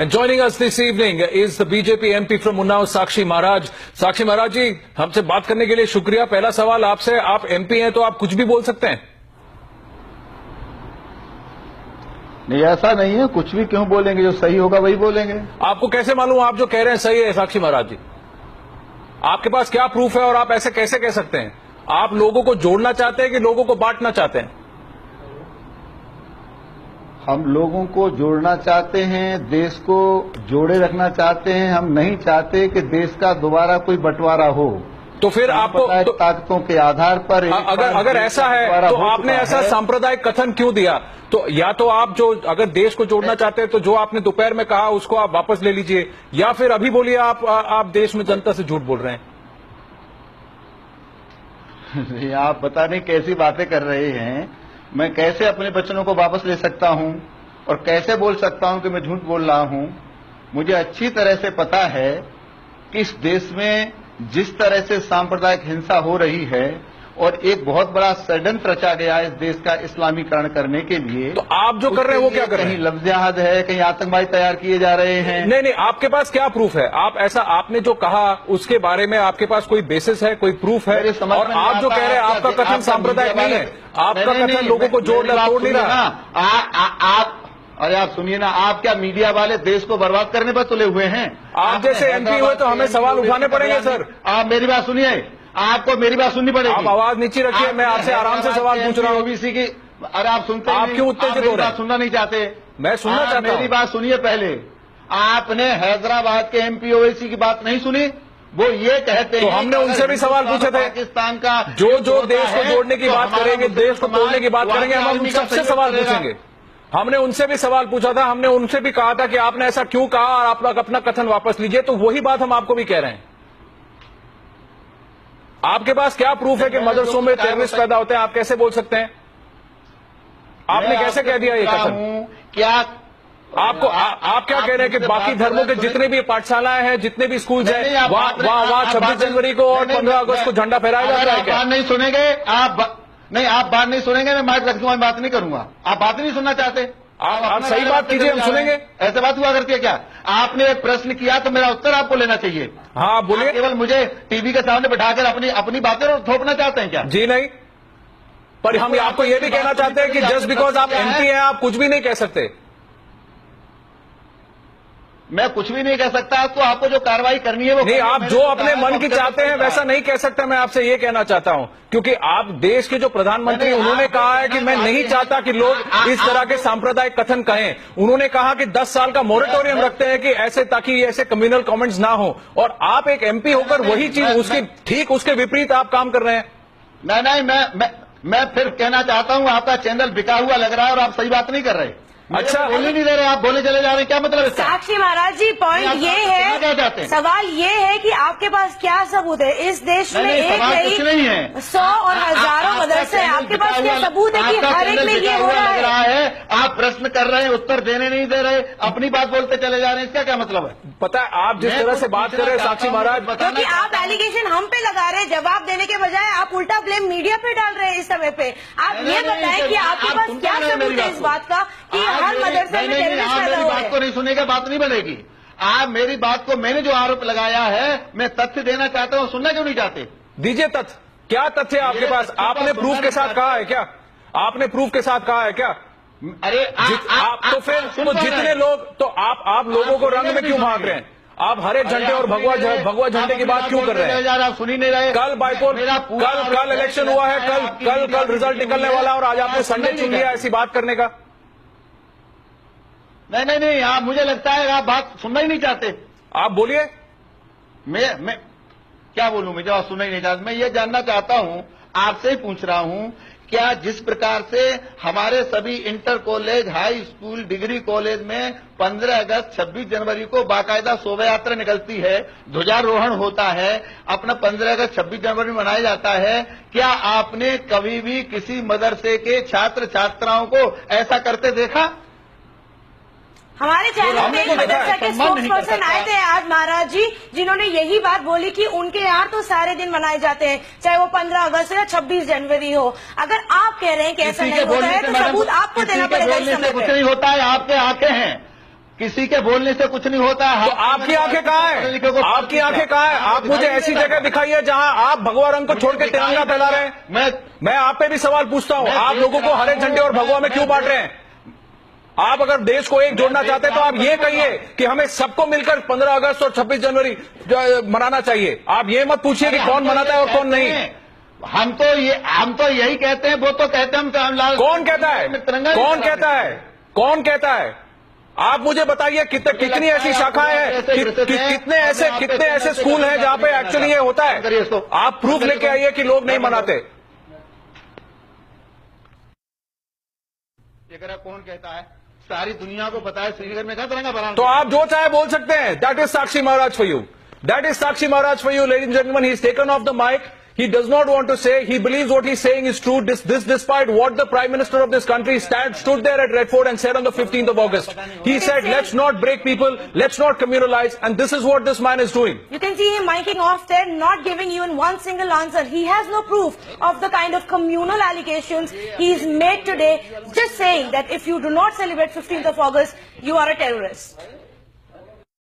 And joining us this evening is the BJP MP from Unnao, Sakshi Maharaj. Sakshi Maharaj जी, हमसे बात करने के लिए शुक्रिया। पहला सवाल आपसे, आप MP हैं तो आप कुछ भी बोल सकते हैं? नहीं, ऐसा नहीं है। कुछ भी क्यों बोलेंगे? जो सही होगा वही बोलेंगे। आपको कैसे मालूम आप जो कह रहे हैं सही है? साक्षी महाराज जी, आपके पास क्या प्रूफ है और आप ऐसे कैसे कह सकते हैं? आप लोगों को जोड़ना चाहते हैं कि लोगों को बांटना चाहते हैं? हम लोगों को जोड़ना चाहते हैं, देश को जोड़े रखना चाहते हैं। हम नहीं चाहते कि देश का दोबारा कोई बंटवारा हो। तो फिर आपको तो, ताकतों के आधार पर अगर ऐसा है तो आपने ऐसा सांप्रदायिक कथन क्यों दिया? तो या तो आप जो अगर देश को जोड़ना चाहते हैं तो जो आपने दोपहर में कहा उसको आप वापस ले लीजिए, या फिर अभी बोलिए आप देश में जनता से झूठ बोल रहे हैं। आप पता नहीं कैसी बातें कर रहे हैं। मैं कैसे अपने वचनों को वापस ले सकता हूं और कैसे बोल सकता हूं कि मैं झूठ बोल रहा हूं? मुझे अच्छी तरह से पता है कि इस देश में जिस तरह से सांप्रदायिक हिंसा हो रही है और एक बहुत बड़ा षड्यंत्र रचा गया है इस देश का इस्लामीकरण करने के लिए। तो आप जो कर रहे हैं वो क्या कर रहे हैं? कहीं लफ्ज़ जहाद है, कहीं आतंकवादी तैयार किए जा रहे हैं। नहीं, आपके पास क्या प्रूफ है? आप ऐसा आपने जो कहा उसके बारे में आपके पास कोई बेसिस है, कोई प्रूफ है? और आप जो कह रहे हैं आपका कथन सांप्रदायिक नहीं है, आपका कथन लोगों को तोड़ नहीं रहा। अरे आप सुनिए ना, आप क्या मीडिया वाले देश को बर्बाद करने पर तुले हुए हैं? आप जैसे MP हुए तो हमें सवाल उठाने पड़ेंगे सर। आप मेरी बात सुनिए, आपको मेरी बात सुननी पड़ेगी। आप आवाज नीचे रखिए, मैं आपसे आराम से सवाल पूछ रहा हूँ। ओबीसी की, अरे आप सुनते आप क्यों उत्तेजित हो रहे हैं? सुनना नहीं चाहते? मैं सुनना चाहता हूँ। मेरी बात सुनिए पहले। आपने हैदराबाद के MP ओवैसी की बात नहीं सुनी? वो ये कहते हैं तो हमने उनसे भी सवाल पूछे थे। पाकिस्तान का जो देश को जोड़ने की बात करेंगे, देश को तोड़ने की बात करेंगे, हम उन सबसे सवाल पूछेंगे। हमने उनसे भी सवाल पूछा था, हमने उनसे भी कहा था कि आपने ऐसा क्यों कहा और आप लोग अपना कथन वापस लीजिए। तो वही बात हम आपको भी कह रहे हैं। आपके पास क्या प्रूफ है कि मदरसों में टेररिस्ट पैदा होते हैं? आप कैसे बोल सकते हैं? आपने कैसे कह दिया ये कथन? क्या आपको आप क्या कह रहे हैं कि बाकी धर्मों के जितने भी पाठशालाएं हैं, जितने भी स्कूल हैं, वहां 26 जनवरी को और 15 अगस्त को झंडा फहराया जाता है? क्या नहीं सुनेंगे आप? नहीं, आप बात नहीं सुनेंगे, मैं माइक रख दूंगा, बात नहीं करूंगा। आप बात नहीं सुनना चाहते? आप सही बात कीजिए, हम सुनेंगे। ऐसे बात हुआ करती है क्या? आपने एक प्रश्न किया तो मेरा उत्तर आपको लेना चाहिए। हाँ बोलिए। केवल मुझे टीवी के सामने बैठाकर अपनी बातें थोपना चाहते हैं क्या? जी नहीं, पर हम आपको यह भी कहना चाहते हैं कि जस्ट बिकॉज आप MP हैं आप कुछ भी नहीं कह सकते। मैं कुछ भी नहीं कह सकता, तो आपको जो कार्रवाई करनी है वो नहीं, आप जो अपने मन की चाहते हैं वैसा नहीं कह सकता। मैं आपसे ये कहना चाहता हूं, क्योंकि आप देश के जो प्रधानमंत्री, उन्होंने कहा है कि मैं नहीं चाहता कि लोग इस तरह के सांप्रदायिक कथन कहें। उन्होंने कहा कि 10 साल का मोरेटोरियम रखते हैं कि ऐसे, ताकि ऐसे कम्युनल कमेंट्स ना हो। और आप एक MP होकर वही चीज उसकी ठीक उसके विपरीत आप काम कर रहे हैं। नहीं, मैं फिर कहना चाहता हूं, आपका चैनल बिका हुआ लग रहा है और आप सही बात नहीं कर रहे। अच्छा, बोलने नहीं दे रहे, आप बोले चले जा रहे हैं, क्या मतलब है? साक्षी महाराज जी, पॉइंट ये है, सवाल ये है कि आपके पास क्या सबूत है? इस देश में एक नहीं है, 100 और हजारों मदरसे हैं। आपके पास क्या सबूत है कि हर एक में ये हो रहा है? आप प्रश्न कर रहे हैं, उत्तर देने नहीं दे रहे, अपनी बात बोलते चले जा रहे हैं, इसका क्या मतलब है? पता है आप जिस तरह से बात कर रहे हैं साक्षी महाराज, क्योंकि आप एलिगेशन हम पे लगा रहे हैं, जवाब देने के बजाय आप उल्टा ब्लेम मीडिया पे डाल रहे हैं इस समय पे। आप ये बताएं कि आपके पास क्या सबूत है इस बात का कि हर मदरसे में टेररिस्ट पैदा हो रहे हैं? बात को नहीं सुनेगा, बात नहीं बनेगी। आप मेरी बात को, मैंने जो आरोप लगाया है, मैं तथ्य देना चाहता हूं, सुनना क्यों नहीं चाहते? दीजिए तथ्य। क्या तथ्य है आपके पास? आपने प्रूफ के साथ कहा है क्या? आपने प्रूफ के साथ कहा है क्या? अरे आप तो फिर तो जितने लोग, तो आप लोगों को रंग में क्यों भाग रहे हैं? आप हरे झंडे और भगवा झंडे की बात क्यों कर रहे हैं? आप सुन ही नहीं रहे। कल बाइपोल, कल इलेक्शन हुआ है, कल रिजल्ट निकलने वाला, और आज आपने संडे चुन लिया ऐसी बात करने का। नहीं, आप, मुझे लगता है आप बात सुनना ही नहीं चाहते। आप बोलिए। मैं क्या बोलूं? मुझे आप सुनना ही नहीं चाहते। मैं ये जानना चाहता हूं, आपसे ही पूछ रहा हूं, क्या जिस प्रकार से हमारे सभी inter college, high school, degree college में 15 अगस्त 26 जनवरी को बाकायदा शोभा यात्रा निकलती है, ध्वजारोहण होता है, अपना 15 अगस्त 26 जनवरी मनाया जाता है, क्या आपने कभी भी किसी मदरसे के छात्र छात्राओं को ऐसा करते देखा? हमारे चैनल में एक मदरसा के स्पोक्स पर्सन आए थे आज महाराज जी, जिन्होंने यही बात बोली कि उनके यहाँ तो सारे दिन मनाए जाते हैं, चाहे वो 15 अगस्त या 26 जनवरी हो। अगर आप कह रहे हैं कि ऐसा नहीं होता है तो सबूत आपको देना पड़ेगा। कुछ नहीं होता है, आपके आंखें हैं। किसी के बोलने से कुछ नहीं होता। तो आपकी आंखें कहाँ है? आपकी आंखें कहाँ है? आप मुझे ऐसी जगह दिखाइए जहां आप भगवा रंग को छोड़ के तिरंगा फैला रहे हैं। मैं आप पे भी सवाल पूछता हूं, आप लोगों को हरे झंडे और भगवा में क्यों बांट रहे हैं? आप अगर देश को एक जोड़ना चाहते हैं तो आप ये कहिए कि हमें सबको मिलकर 15 अगस्त और 26 जनवरी मनाना चाहिए। आप ये मत पूछिए कि कौन मनाता है और कौन नहीं। हम तो यही कहते हैं, वो तो कहते हैं हम कौन कहता है? कौन कहता है? कौन कहता है? आप मुझे बताइए कितनी ऐसी शाखाएं हैं, कितने ऐसे स्कूल हैं जहां पे एक्चुअली ये होता है? आप प्रूफ लेके आइए कि लोग नहीं मनाते। कौन कहता है? सारी दुनिया को पता है श्रीनगर में कहां तिरंगा बनाना। तो आप जो चाहे बोल सकते हैं। That is Sakshi Maharaj for you. That is Sakshi Maharaj for you, ladies and gentlemen. He's taken off the mic. He does not want to say. He believes what he's saying is true. This despite what the Prime Minister of this country stood there at Red Fort and said on the 15th of August. He said, let's not break people, let's not communalize, and this is what this man is doing. You can see him miking off there, not giving even one single answer. He has no proof of the kind of communal allegations he's made today, just saying that if you do not celebrate 15th of August, you are a terrorist.